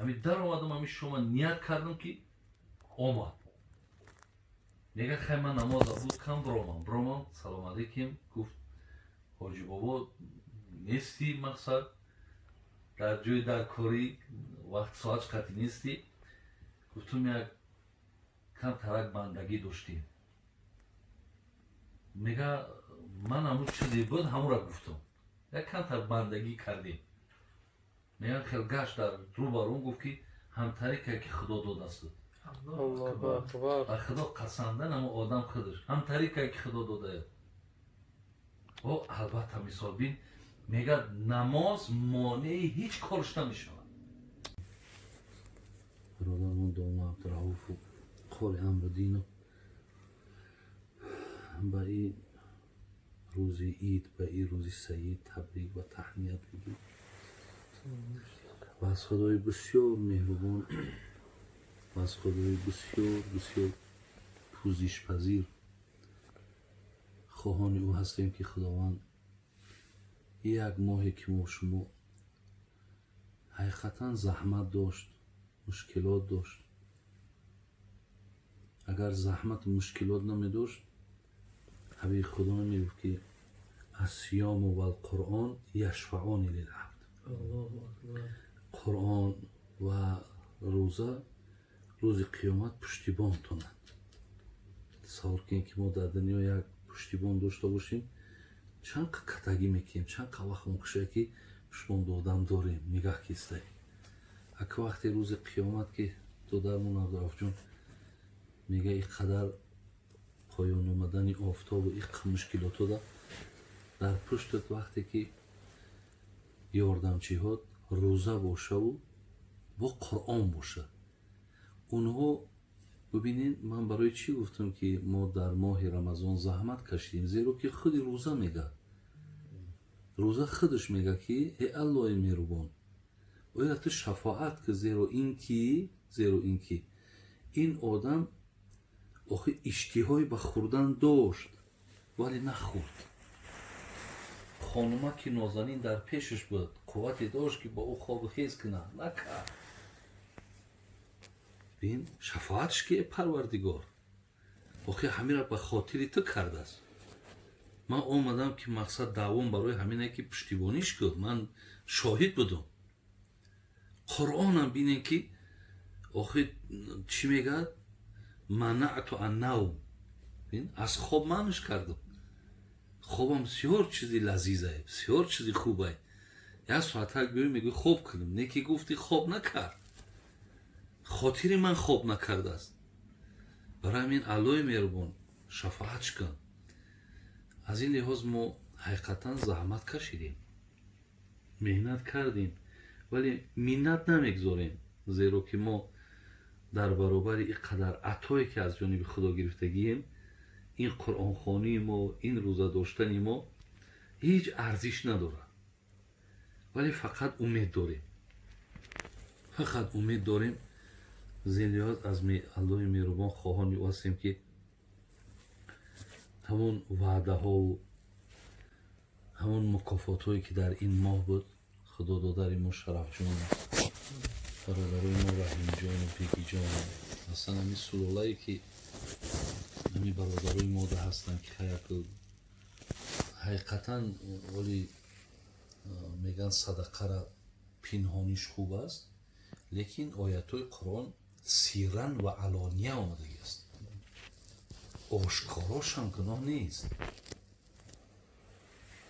همین در آمدم همین شما نیت کردم که آمد میگه خیلی من نماز بود کم برامم سلام علیکم گفت حاجی بابا نیستی مقصد در جای در کاری وقت ساعت قطعی نیستی گفتم یک کم ترک بندگی داشتی میگه من همون چیزی بود همون را گفتم یک کم ترک بندگی کردیم میگه خیلی گشت در رو برون گفت که همتری که خدا داده است و خدا قسمدن اما آدم خودش همتری که خدا داده و البته مثال بین میگه نماز مانع هیچ کارش نمیشود برادرمون دوم عبدالرؤوف و خال امردین به این روزی عید به این روزی سعید تبریک و تهنیت بگیم و از خدای بسیار مهربان و از خدای بسیار بسیار پوزش پذیر خواهان او هستیم که خداوند یک ماهی که ما شما حقیقتا زحمت داشت مشکلات داشت اگر زحمت و مشکلات نمی داشت حبیب خدا نمی گفت که الصیام و القرآن یشفعان للعبد قرآن و روزه روز قیامت پشتیبان تونند تصور کنید که ما در دنیا یک پشتیبان داشته باشیم چند کتگی میکنیم چند وقت مخشه که پشتیبان دادم داریم نگاه کیسته اک وقتی روز قیامت که دادرمون عبدالرؤوف جون میگه این قدر پایان آمدن آفتاب و این مشکلات در پشتت وقتی که یاردمچی ها روزه باشه و با قرآن باشه اونها ببینین من برای چی گفتم که ما در ماه رمضان زحمت کشیدیم زیرا که خود روزه میگه روزه خودش میگه که ای الله مهربان باید تو شفاعت که زیرا اینکه این آدم آخه اشتهای به خوردن داشت ولی نخورد خانومه که نازنین در پیشش بود قوتی داشت که با او خواب خیز کنه نکرد بین شفاعتش که پروردگار آخه همین را به خاطر تو کرده است من آمدم که مقصد دعوام برای همینه که پشتیبانیش کرد من شاهد بودم قرآنم بینین که آخه چی میگه منعت النوم از خواب منش کردم خوابم بسیار چیزی لذیذه بسیار چیزی خوبه یک ساعت میگه خواب کردم نه که گفتی خواب نکرد خاطر من خواب نکرده است برای همین الله مهربان شفاعتش کن از این لحاظ ما حقیقتا زحمت کشیدیم مهنت کردیم ولی منت نمیگذاریم زیرا که ما در برابر این قدر عطایی که از جانب خدا گرفتگیم این قرآن خوانی ما این روزه داشتن ما هیچ ارزش نداره ولی فقط امید داریم زیلیات از الله مهربان خواهان او هستیم که همون وعده ها و همون مکافات هایی که در این ماه بود خدا دادر ما شرف جان برادرای ما رحیم جان و پیکی جان اصلا همین سلالایی که همین برادرای ما ده هستن که خیلی حقیقتا ولی میگن صدقه را پنهانیش خوب است لیکن آیت های قرآن سیرن و علانیه آمده است آشکاراش هم گناه نیست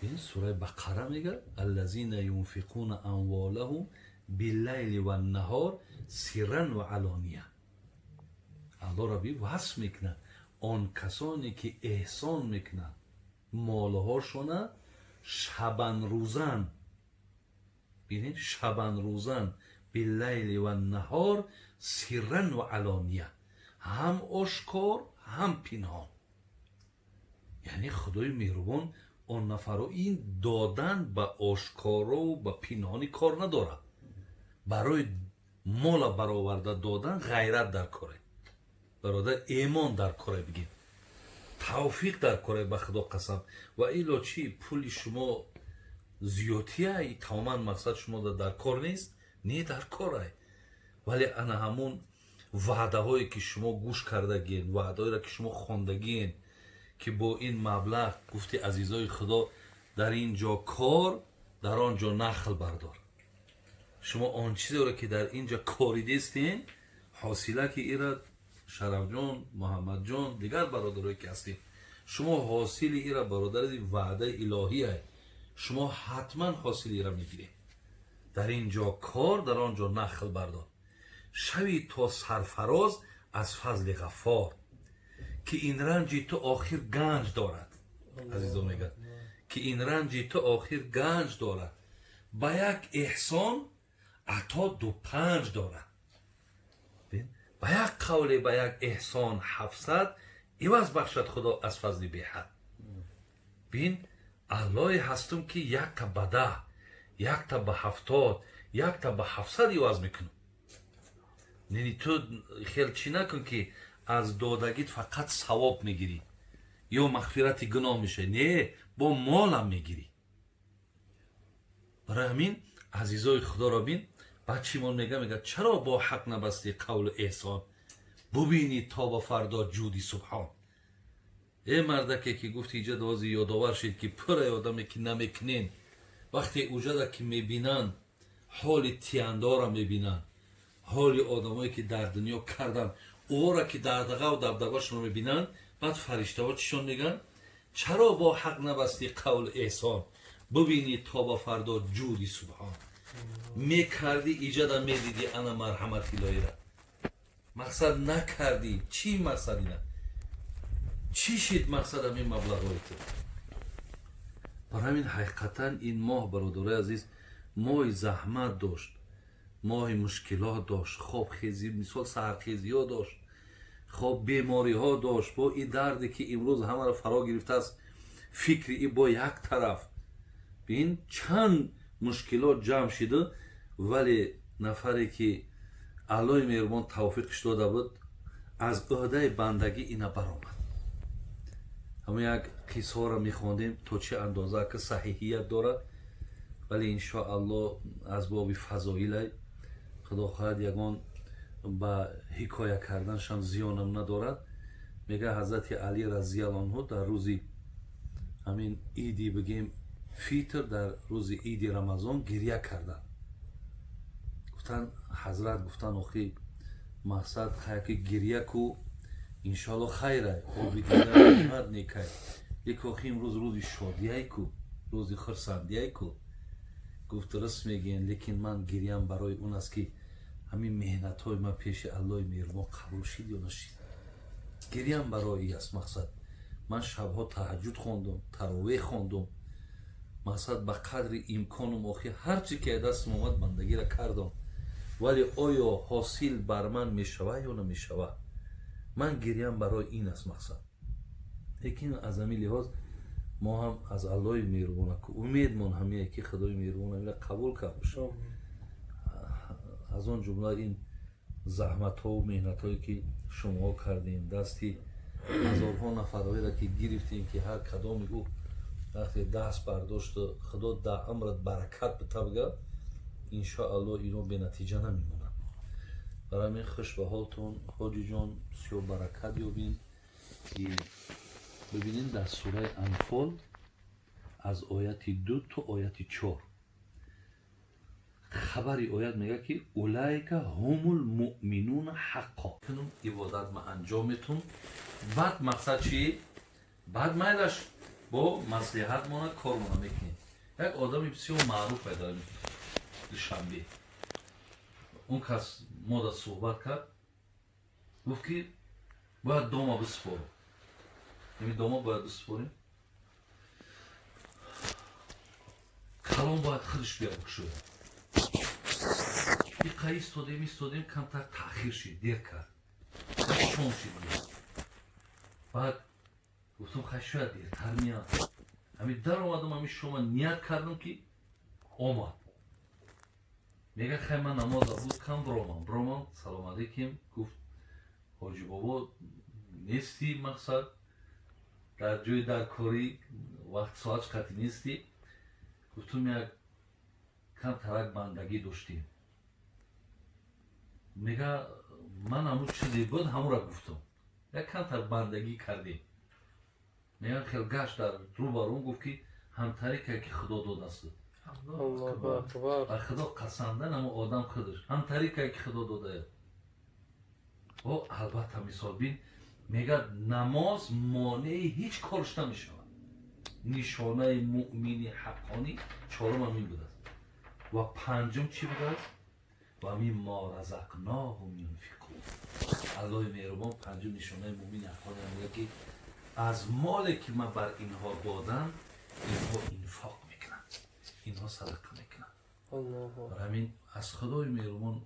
این سوره بقره میگه الذین ینفقون اموالهم باللیل و النهار سرا و علانیه الله را وصف میکنه آن کسانی که احسان میکنن مالهاشون شبن روزن ببینید شبن روزن باللیل و النهار سرا و علانیه هم آشکار هم پنهان یعنی خدای مهربان آن نفرها این دادن به آشکارا و به پنهانی کار نداره برای مال برآورده دادن غیرت در کاره برادر ایمان در کاره بگیم توفیق در کاره به خدا قسم و ایلا چی پول شما زیادیه ای تماما مقصد شما در کار نیست نه در کاره ولی انا همون وعده هایی که شما گوش کردگین، وعده هایی را که شما خوندگین که با این مبلغ گفتی عزیزای خدا در اینجا کار، در آنجا نخل بردار. شما آن چیزی را که در اینجا کاریدستین حاصله که ایرا شرف جان، محمد جان، دیگر برادرایی که هستین، شما حاصل ایرا برادر وعده الهی است، شما حتما حاصل ایرا میگیرید. در اینجا کار، در آنجا نخل بردار. شوی تا سرفراز از فضل غفار که این رنج تو آخر گنج دارد. عزیزان میگن که این رنج تو آخر گنج دارد، با یک احسان عطا 25 دارد. با یک قول، با یک احسان 700 عوض بخشد خدا از فضل بی حد. بین الله هستم که یک تا به 10، یک تا به 70، یک تا به 700 عوض میکنم. یعنی تو خیلی چی نکن که از دادگیت فقط ثواب میگیری یا مغفرت گناه میشه. نه، با مالم میگیری. برای همین عزیزای خدا را بین بچیمون میگه چرا با حق نبستی قول احسان، ببینی تا با فردا جودی سبحان. ای مردکه که گفتی ایجاد وازی یادآور شد که پر آدمی که نمیکنین، وقتی اوجاده که میبینن حال تیاندا را میبینن، حال آدمایی که در دنیا کردن او را که دغدغه و دبدبه‌شون رو میبینن، بعد فرشته ها چیشون میگن؟ چرا با حق نبستی قول احسان، ببینی تا با فردا جودی سبحان. میکردی ایجاد میدیدی انا مرحمت الهی را، مقصد نکردی. چی مقصد اینه؟ چی شد مقصد همین مبلغ تو؟ برای همین حقیقتا این ماه برادرای عزیز ماه زحمت داشت، ماه مشکلات داشت، خواب خیزی، مثال سرخیزی ها داشت، خواب بیماری ها داشت، با این دردی که امروز همه را فرا گرفته است، فکری با یک طرف. بین چند مشکلات جمع شده، ولی نفری که الله مهربان توفیقش داده بود از عهده بندگی اینا برآمد. همه یک قصه را میخواندیم تا چه اندازه که صحیحیت دارد، ولی انشاءالله از باب فضایل خدا خواهد یگان با حکایه کردنش هم زیانم ندارد. میگه حضرت علی رضی الله عنه در روزی همین عیدی بگیم فیتر، در روز عید رمضان گریه کردن. گفتن حضرت گفتن آخی مقصد خیلی که گریه کو انشالله خیره خوبی دیدن مرد نیکه، یک آخی امروز روزی شادیه کو، روزی خرسندیه کو. گفت درست میگین، لیکن من گریم برای اون است که همین مهنت های من پیش الله مهربان قبول شد یا نشد. گریم برای ای است مقصد. من شبها تهجد خوندم، تراویح خوندم، مقصد به قدر امکانم آخی هرچی که دست اومد بندگی را کردم، ولی آیا حاصل بر من میشوه یا نمیشوه؟ من گریم برای این است مقصد. لیکن از همین لحاظ ما هم از الله مهربان که امید من همیه که خدای مهربان همیه قبول کرد باشه. از آن جمله این زحمت ها و مهنت هایی که شما کردین، دستی هزارها نفرهایی را که گرفتین که هر کدام گفت وقتی دست برداشت خدا در امرت برکت بده بگه، انشاءالله اینو به نتیجه نمیمونن. برای من خوش به حالتون حاجی جان، سیو برکت یابین. که ببینین در سوره انفال از آیت 2 تا آیت 4 خبری آیت میگه که اولئک هم المؤمنون حقا. کنم عبادت ما انجامتون. بعد مقصد چی؟ بعد میلش با مصلحت مونه کار مونه میکنیم. یک آدمی بسیار معروف پیدا میکنیم دوشنبه. اون کس ما دا صحبت کرد، گفت که باید دوما بسپارم. یعنی دوما باید بسپاریم، کلام باید خودش بیا بکشه. این قایی استادیم کمتر تأخیر شد، دیر کرد، شون شد. بعد گفتم خشوه دیرتر میاد. همین در آمدم، همین شما نیت کردم که آمد. میگه خیلی من نماز بود کم برامم سلام علیکم. گفت حاجی بابا نیستی، مقصد در جای در کاری وقت ساعت قطعی نیستی. گفتم یک کم ترک بندگی داشتیم. میگه من همون چیزی بود همون را گفتم. یک کمتر بندگی کردیم. میگه خیلی گشت در رو برون گفت که همتری که خدا داده است. الله اکبر. و خدا قسمدن همون آدم خودش همتری که خدا داده. و البته مثال بین میگه نماز مانع هیچ کارش نمیشود. نشانه مؤمن حقانی چهارم همین بوده است. و پنجم چی بوده است؟ و همین ما رزقناهم ینفقون. الله مهربان پنجم نشانه مؤمن حقانی میگه که از مالی که من بر اینها دادم اینها انفاق میکنن، اینها صدقه میکنن. برای همین از خدای مهربان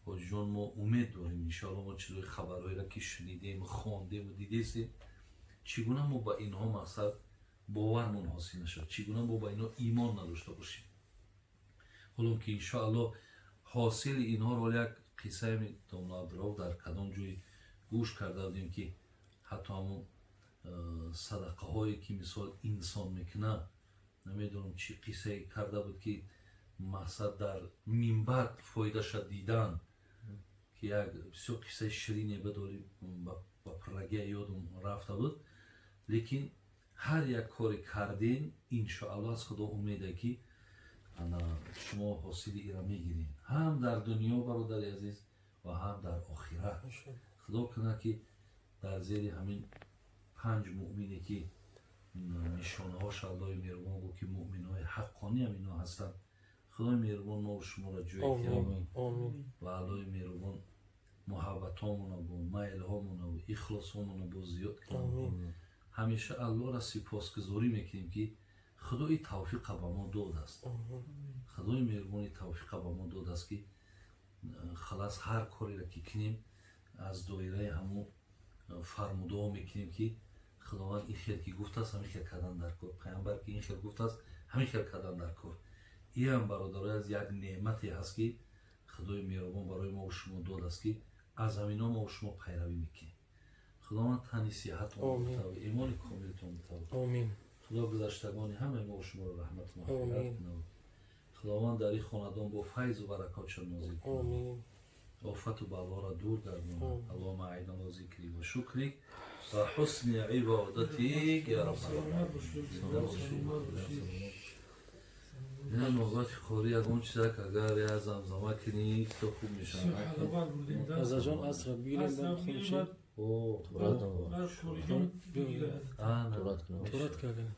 با جان ما امید داریم انشاءالله ما چیزای خبرهایی را که شنیدیم خواندیم و دیدیم چگونه ما با اینها مقصد باورمون حاصل نشد، چگونه ما با اینها ایمان نداشته باشیم. حالا که انشاءالله حاصل اینها رو یک قصه می دامنادراو در کدام جوی گوش کرده بودیم که حتی همون صدقه هایی که مثال انسان میکنه نمیدونم چی قصه کرده بود که مقصد در منبر فایده شد دیدن که یک بسیار قصه شیرینی بداری با پرگه یادم رفته بود. لیکن هر یک کاری کردین انشاءالله از خدا امیده که شما حاصل ایرا میگیرین هم در دنیا برادر عزیز و هم در آخرت. خدا کنه که در زیر همین 5 مؤمنی که نشانه هاش الله مهربان گفت که مؤمن های حقانی هم اینا هستن. خدای مهربان ما و شما را جای خیام و الله مهربان محبت هامون و میل هامون و اخلاص هامون با زیاد کنم. همیشه الله را سپاسگزاری میکنیم که خدای توفیق به ما داده است. خدای مهربان توفیق به ما داده است که خلاص هر کاری را که کنیم از دایره همون فرموده ها میکنیم که خداوند این خیر که گفته است همین خیر کردن در کار، پیامبر که این خیر گفته است همین خیر کردن در کار. این هم برادرای از یک نعمتی هست که خدای مهربان برای ما و شما داده است که از همینا ما و شما پیروی میکنیم. خداوند تنی صحتتون بده و ایمان کاملتون بده. خدا گذشتگان همه ما و شما را رحمت و مغفرت کنه. خداوند در این خاندان با فیض و برکات نازل کنه. آفت و بلا را دور گردونه. اللهم اعنا ذکری و شکری و حسن عبادتیک یا رب العالمین. نه نوبت خوری از اون چیزا که اگر یا زمزمه کنی تو خوب میشه. از جان اصلا بگیریم با خونشی. اوه تورات کردن.